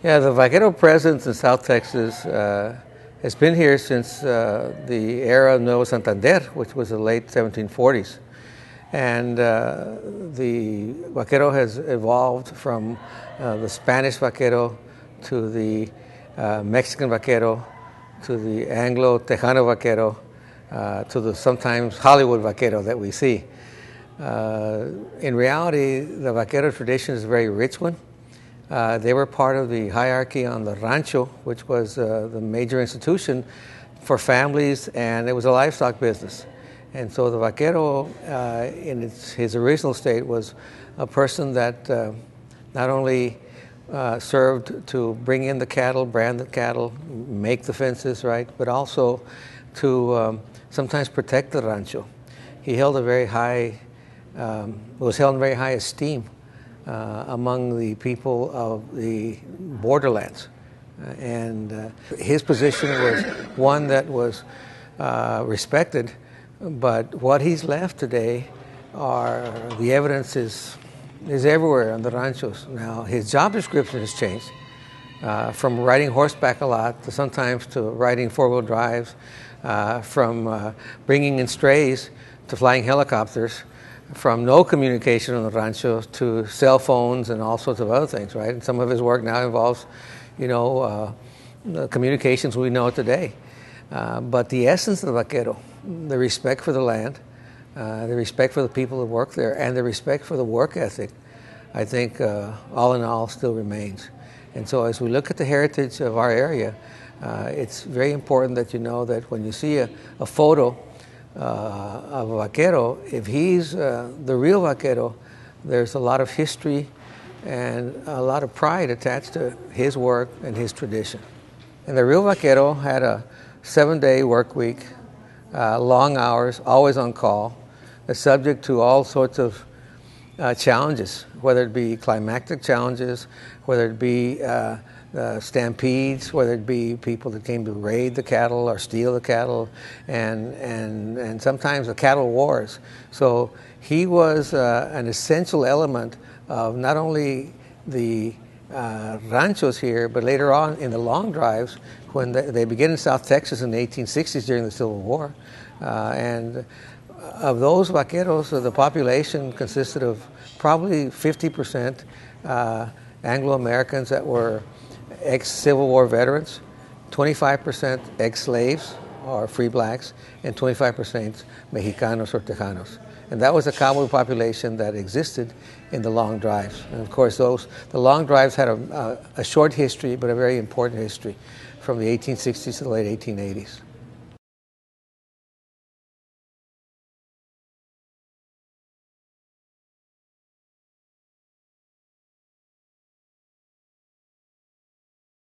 Yeah, the Vaquero presence in South Texas has been here since the era of Nuevo Santander, which was the late 1740s. And the Vaquero has evolved from the Spanish Vaquero to the Mexican Vaquero to the Anglo-Tejano Vaquero to the sometimes Hollywood Vaquero that we see. In reality, the Vaquero tradition is a very rich one. They were part of the hierarchy on the rancho, which was the major institution for families, and it was a livestock business. And so the Vaquero, in his original state, was a person that not only served to bring in the cattle, brand the cattle, make the fences, right, but also to sometimes protect the rancho. He held a very high, was held in very high esteem among the people of the borderlands. And his position was one that was respected, but what he's left today are, the evidence is everywhere on the ranchos. Now, his job description has changed from riding horseback a lot to sometimes to riding four-wheel drives, from bringing in strays to flying helicopters, from no communication on the rancho to cell phones and all sorts of other things, right? And some of his work now involves, the communications we know today. But the essence of the Vaquero, the respect for the land, the respect for the people that work there, and the respect for the work ethic, I think all in all still remains. And so as we look at the heritage of our area, it's very important that you know that when you see a photo of a Vaquero, if he's the real Vaquero, there's a lot of history and a lot of pride attached to his work and his tradition. And the real Vaquero had a 7-day work week, long hours, always on call, subject to all sorts of challenges, whether it be climactic challenges, whether it be stampedes, whether it be people that came to raid the cattle or steal the cattle, and sometimes the cattle wars. So he was an essential element of not only the ranchos here, but later on in the long drives when they begin in South Texas in the 1860s during the Civil War. And of those Vaqueros, the population consisted of probably 50% Anglo-Americans that were ex-Civil War veterans, 25% ex-slaves or free blacks, and 25% Mexicanos or Tejanos. And that was a cowboy population that existed in the long drives. And of course, the long drives had a short history, but a very important history from the 1860s to the late 1880s.